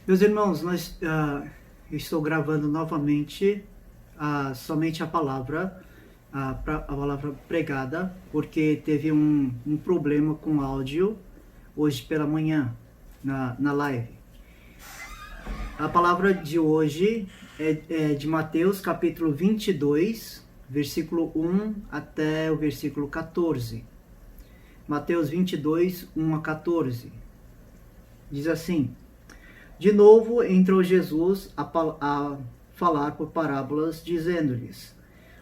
Meus irmãos, estou gravando novamente somente a palavra pregada, porque teve um problema com o áudio hoje pela manhã, na live. A palavra de hoje é de Mateus capítulo 22, versículo 1 até o versículo 14. Mateus 22, 1 a 14. Diz assim: De novo entrou Jesus a falar por parábolas, dizendo-lhes: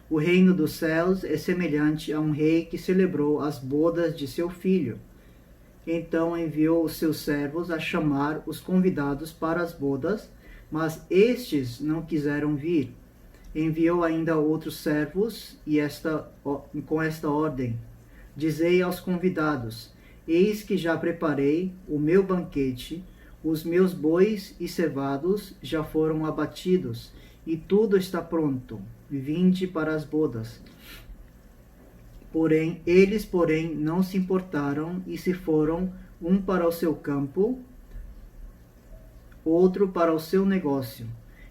O reino dos céus é semelhante a um rei que celebrou as bodas de seu filho. Então enviou os seus servos a chamar os convidados para as bodas, mas estes não quiseram vir. Enviou ainda outros servos com esta ordem: Dizei aos convidados: Eis que já preparei o meu banquete, os meus bois e cevados já foram abatidos, e tudo está pronto. Vinde para as bodas. Eles, não se importaram e se foram, um para o seu campo, outro para o seu negócio.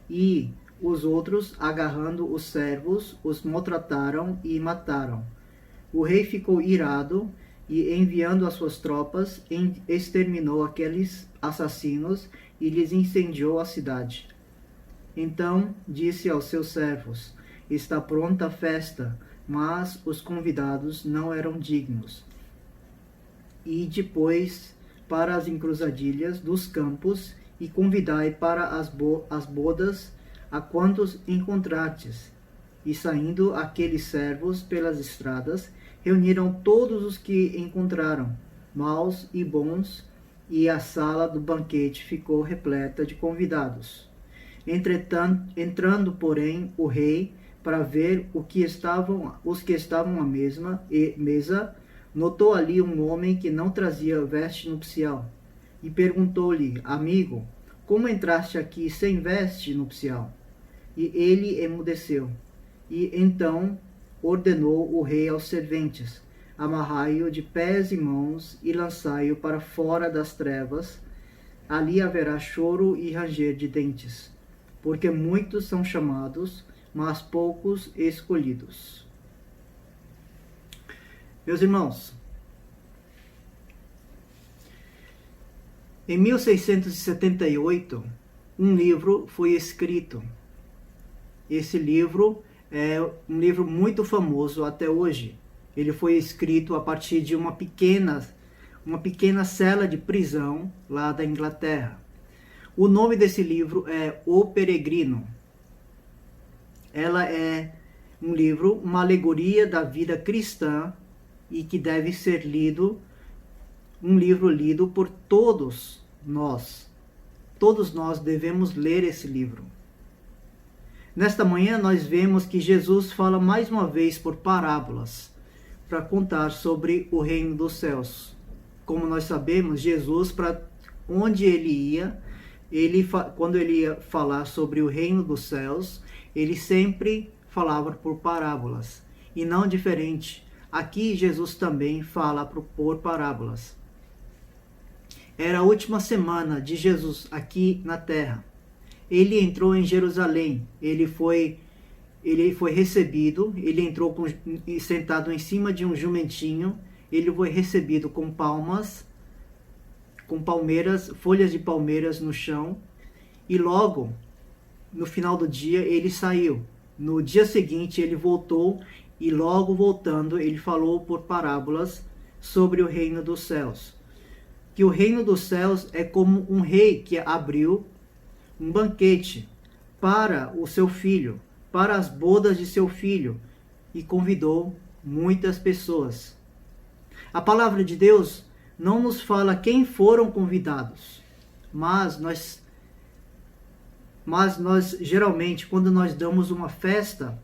E os outros, agarrando os servos, os maltrataram e mataram. O rei ficou irado e, enviando as suas tropas, exterminou aqueles assassinos e lhes incendiou a cidade. Então disse aos seus servos: Está pronta a festa, mas os convidados não eram dignos. E depois para as encruzilhadas dos campos e convidai para as bodas a quantos encontrardes. E saindo aqueles servos pelas estradas, reuniram todos os que encontraram, maus e bons, e a sala do banquete ficou repleta de convidados. Entretanto, entrando, porém, o rei, para ver os que estavam à mesa, notou ali um homem que não trazia veste nupcial, e perguntou-lhe: Amigo, como entraste aqui sem veste nupcial? E ele emudeceu. E então ordenou o rei aos serventes: Amarrai-o de pés e mãos e lançai-o para fora das trevas. Ali haverá choro e ranger de dentes, porque muitos são chamados, mas poucos escolhidos. Meus irmãos, em 1678, um livro foi escrito. Esse livro é um livro muito famoso até hoje. Ele foi escrito a partir de uma pequena cela de prisão lá da Inglaterra. O nome desse livro é O Peregrino. Ela é um livro, uma alegoria da vida cristã e que deve ser lido, um livro lido por todos nós. Todos nós devemos ler esse livro. Nesta manhã nós vemos que Jesus fala mais uma vez por parábolas para contar sobre o reino dos céus. Como nós sabemos, Jesus, para onde ele ia, quando ele ia falar sobre o reino dos céus, ele sempre falava por parábolas. E não diferente, aqui Jesus também fala por parábolas. Era a última semana de Jesus aqui na terra. Ele entrou em Jerusalém, ele foi recebido, ele entrou sentado em cima de um jumentinho, ele foi recebido com palmas, com folhas de palmeiras no chão, e logo, no final do dia, ele saiu. No dia seguinte, ele voltou, e logo voltando, ele falou por parábolas sobre o reino dos céus. Que o reino dos céus é como um rei que abriu um banquete para o seu filho, para as bodas de seu filho, e convidou muitas pessoas. A palavra de Deus não nos fala quem foram convidados, mas nós geralmente, quando nós damos uma festa,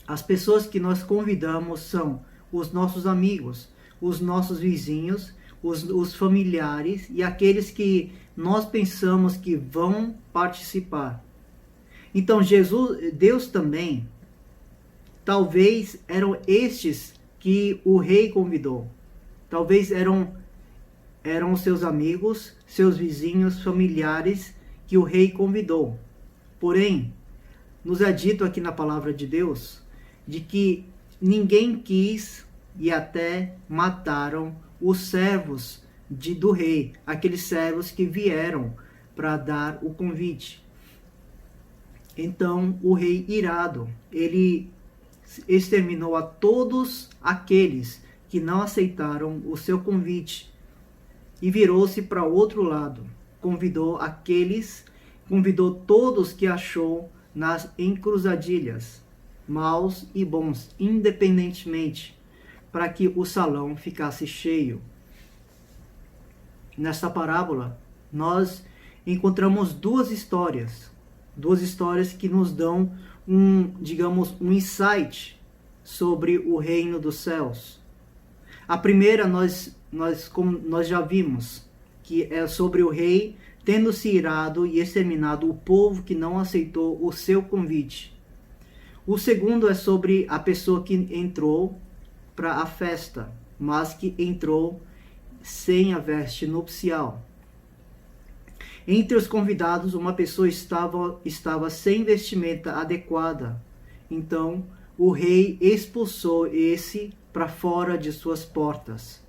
as pessoas que nós convidamos são os nossos amigos, os nossos vizinhos, os familiares e aqueles que nós pensamos que vão participar. Então Deus também, talvez eram estes que o rei convidou. Talvez eram seus amigos, seus vizinhos, familiares, que o rei convidou. Porém, nos é dito aqui na palavra de Deus de que ninguém quis e até mataram os servos do rei, aqueles servos que vieram para dar o convite. Então o rei, irado, ele exterminou a todos aqueles que não aceitaram o seu convite e virou-se para o outro lado. Convidou todos que achou nas encruzilhadas, maus e bons, independentemente, para que o salão ficasse cheio. Nesta parábola, nós encontramos duas histórias que nos dão um insight sobre o reino dos céus. A primeira como nós já vimos, que é sobre o rei tendo se irado e exterminado o povo que não aceitou o seu convite. O segundo é sobre a pessoa que entrou para a festa, mas que entrou sem a veste nupcial. Entre os convidados, uma pessoa estava sem vestimenta adequada. Então, o rei expulsou esse para fora de suas portas.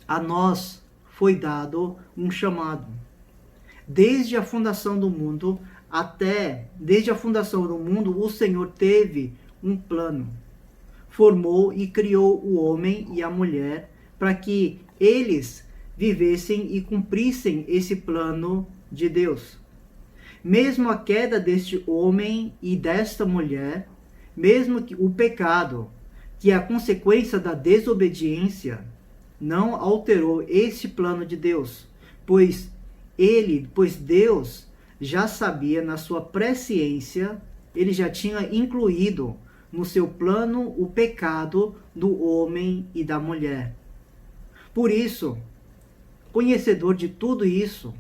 A nós foi dado um chamado. Desde a fundação do mundo, o Senhor teve um plano. Formou e criou o homem e a mulher para que eles vivessem e cumprissem esse plano de Deus. Mesmo a queda deste homem e desta mulher, mesmo que o pecado, que é a consequência da desobediência, não alterou esse plano de Deus, pois Deus já sabia na sua presciência, ele já tinha incluído no seu plano o pecado do homem e da mulher. Por isso, conhecedor de tudo isso,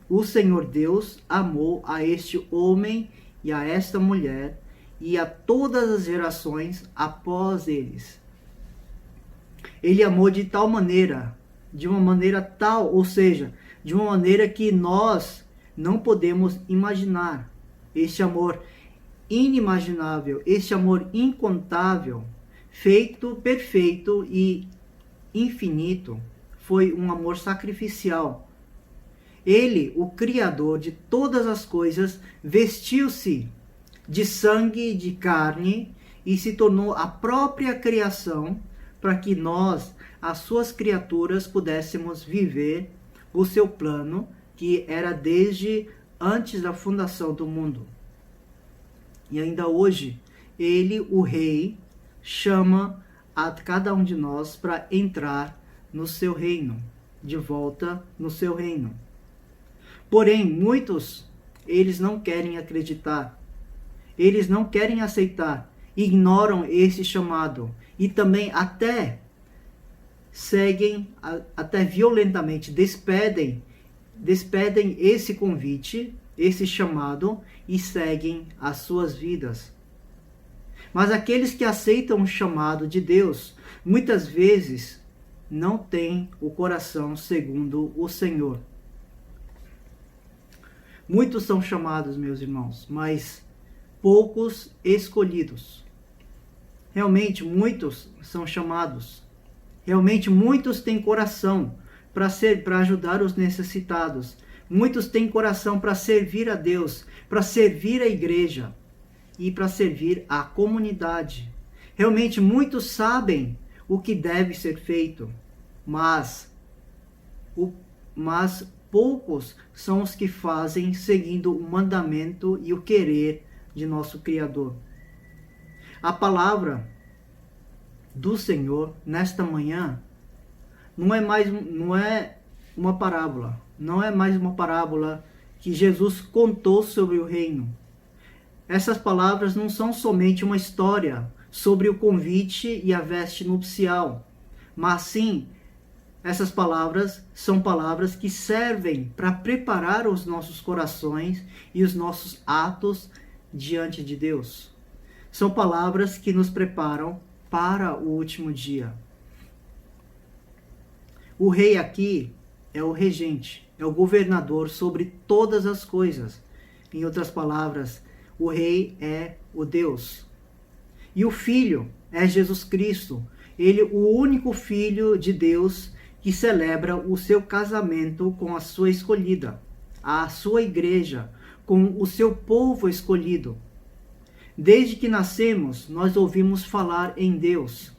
o Senhor Deus amou a este homem e a esta mulher e a todas as gerações após eles. Ele amou de uma maneira que nós não podemos imaginar. Este amor inimaginável, este amor incontável, feito, perfeito e infinito, foi um amor sacrificial. Ele, o Criador de todas as coisas, vestiu-se de sangue e de carne e se tornou a própria criação para que nós, as suas criaturas, pudéssemos viver o seu plano, que era desde antes da fundação do mundo. E ainda hoje, ele, o rei, chama a cada um de nós para entrar no seu reino, de volta no seu reino. Porém, muitos, eles não querem acreditar, eles não querem aceitar, ignoram esse chamado e também até seguem, até violentamente despedem esse convite, esse chamado e seguem as suas vidas. Mas aqueles que aceitam o chamado de Deus, muitas vezes não têm o coração segundo o Senhor. Muitos são chamados, meus irmãos, mas poucos escolhidos. Realmente muitos são chamados. Realmente muitos têm coração para ajudar os necessitados. Muitos têm coração para servir a Deus, para servir a igreja e para servir a comunidade. Realmente muitos sabem o que deve ser feito, mas poucos são os que fazem seguindo o mandamento e o querer de nosso Criador. A palavra do Senhor nesta manhã não é mais uma parábola que Jesus contou sobre o reino. Essas palavras não são somente uma história sobre o convite e a veste nupcial, mas sim, essas palavras são palavras que servem para preparar os nossos corações e os nossos atos diante de Deus. São palavras que nos preparam para o último dia. O rei aqui, é o regente, é o governador sobre todas as coisas. Em outras palavras, o rei é o Deus. E o filho é Jesus Cristo, ele o único filho de Deus que celebra o seu casamento com a sua escolhida, a sua igreja, com o seu povo escolhido. Desde que nascemos, nós ouvimos falar em Deus.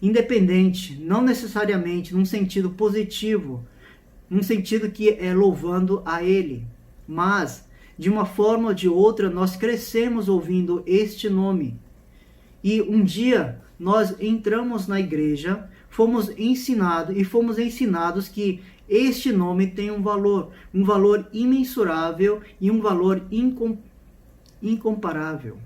Independente, não necessariamente num sentido positivo, num sentido que é louvando a Ele, mas de uma forma ou de outra nós crescemos ouvindo este nome. E um dia nós entramos na igreja, fomos ensinados que este nome tem um valor imensurável e um valor incomparável.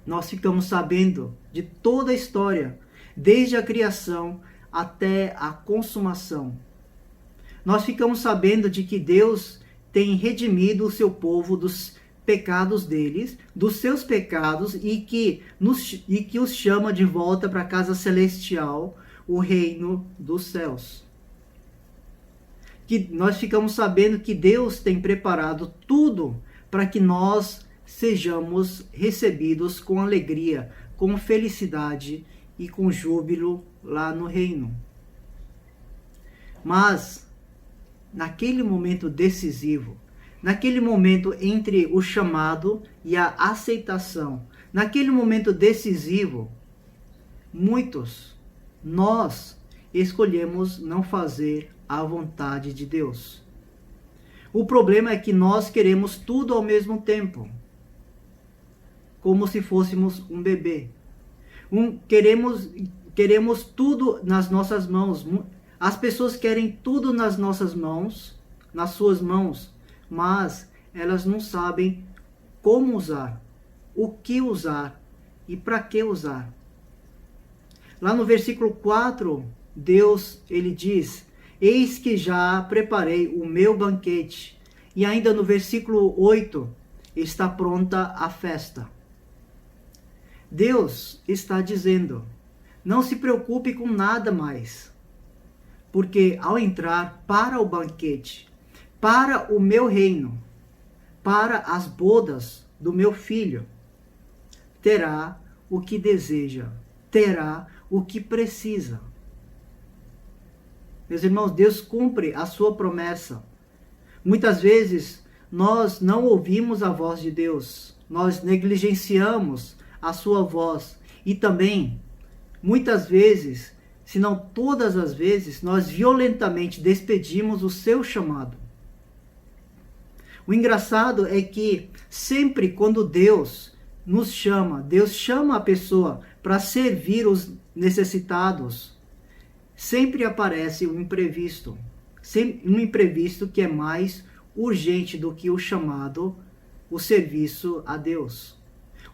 Nós ficamos sabendo de toda a história, desde a criação até a consumação. Nós ficamos sabendo de que Deus tem redimido o seu povo dos pecados deles, dos seus pecados, e que os chama de volta para a casa celestial, o reino dos céus. Que nós ficamos sabendo que Deus tem preparado tudo para que nós sejamos recebidos com alegria, com felicidade e com júbilo lá no reino. Mas, naquele momento decisivo, naquele momento entre o chamado e a aceitação, naquele momento decisivo, nós escolhemos não fazer a vontade de Deus. O problema é que nós queremos tudo ao mesmo tempo, como se fôssemos um bebê. Queremos tudo nas nossas mãos. As pessoas querem tudo nas nossas mãos, nas suas mãos, mas elas não sabem como usar, o que usar e para que usar. Lá no versículo 4, Deus, ele diz: eis que já preparei o meu banquete. E ainda no versículo 8, está pronta a festa. Deus está dizendo: não se preocupe com nada mais, porque ao entrar para o banquete, para o meu reino, para as bodas do meu filho, terá o que deseja, terá o que precisa. Meus irmãos, Deus cumpre a sua promessa. Muitas vezes nós não ouvimos a voz de Deus, nós negligenciamos a sua voz e também, muitas vezes, se não todas as vezes, nós violentamente despedimos o seu chamado. O engraçado é que sempre quando Deus nos chama, Deus chama a pessoa para servir os necessitados, sempre aparece um imprevisto que é mais urgente do que o chamado, o serviço a Deus.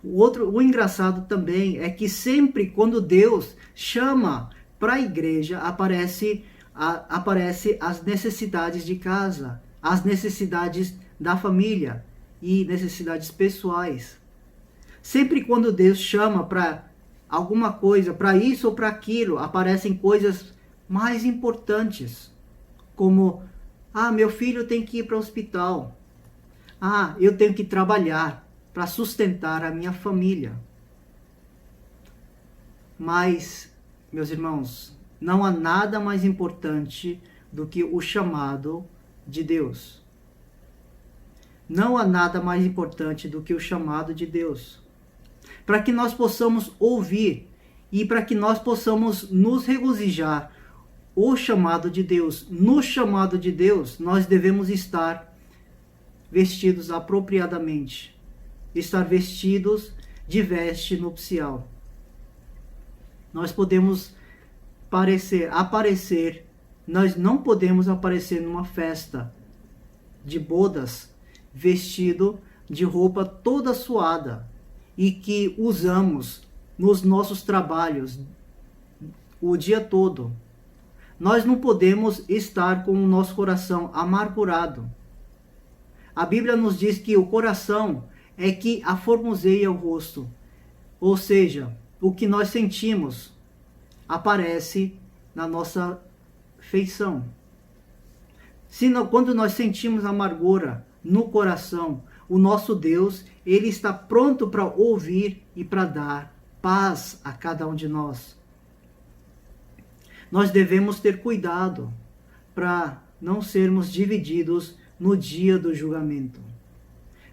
O engraçado também é que sempre quando Deus chama para a igreja, aparece as necessidades de casa, as necessidades da família e necessidades pessoais. Sempre quando Deus chama para alguma coisa, para isso ou para aquilo, aparecem coisas mais importantes, como: meu filho tem que ir para o hospital, eu tenho que trabalhar para sustentar a minha família. Mas, meus irmãos, não há nada mais importante do que o chamado de Deus. Não há nada mais importante do que o chamado de Deus. Para que nós possamos ouvir e para que nós possamos nos regozijar o chamado de Deus. No chamado de Deus, nós devemos estar vestidos apropriadamente. Estar vestidos de veste nupcial. Nós podemos aparecer, nós não podemos aparecer numa festa de bodas vestido de roupa toda suada e que usamos nos nossos trabalhos o dia todo. Nós não podemos estar com o nosso coração amargurado. A Bíblia nos diz que o coração é que aformoseia o rosto, ou seja, o que nós sentimos aparece na nossa feição. Quando nós sentimos amargura no coração, o nosso Deus, ele está pronto para ouvir e para dar paz a cada um de nós. Nós devemos ter cuidado para não sermos divididos no dia do julgamento.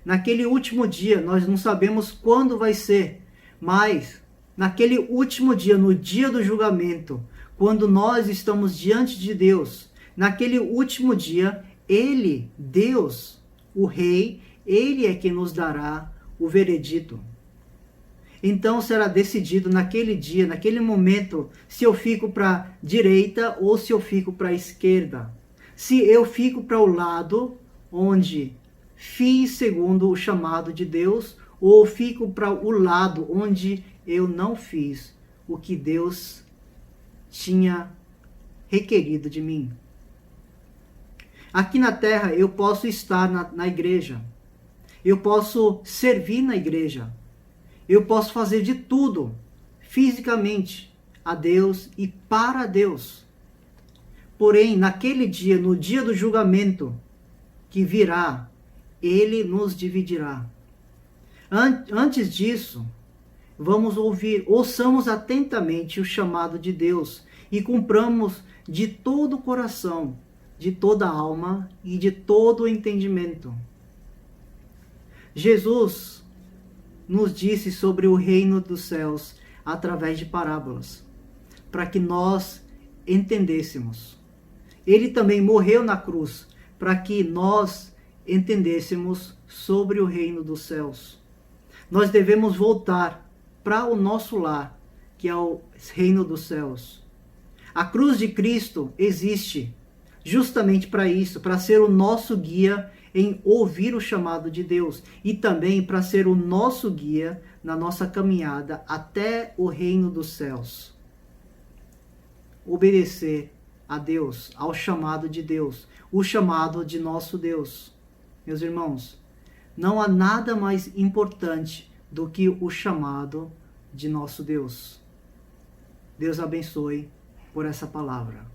Naquele último dia, nós não sabemos quando vai ser, mas naquele último dia, no dia do julgamento, quando nós estamos diante de Deus, naquele último dia, Ele, Deus, o Rei, Ele é quem nos dará o veredito. Então será decidido naquele dia, naquele momento, se eu fico para a direita ou se eu fico para a esquerda. Se eu fico para o lado onde fiz segundo o chamado de Deus, ou fico para o lado onde eu não fiz o que Deus tinha requerido de mim. Aqui na terra eu posso estar na igreja, eu posso servir na igreja, eu posso fazer de tudo fisicamente a Deus e para Deus. Porém, naquele dia, no dia do julgamento que virá, Ele nos dividirá. Antes disso, ouçamos atentamente o chamado de Deus e cumpramos de todo o coração, de toda a alma e de todo o entendimento. Jesus nos disse sobre o reino dos céus através de parábolas, para que nós entendêssemos. Ele também morreu na cruz para que nós entendêssemos sobre o reino dos céus. Nós devemos voltar para o nosso lar, que é o reino dos céus. A cruz de Cristo existe justamente para isso, para ser o nosso guia em ouvir o chamado de Deus e também para ser o nosso guia na nossa caminhada até o reino dos céus. Obedecer a Deus, ao chamado de Deus, o chamado de nosso Deus. Meus irmãos, não há nada mais importante do que o chamado de nosso Deus. Deus abençoe por essa palavra.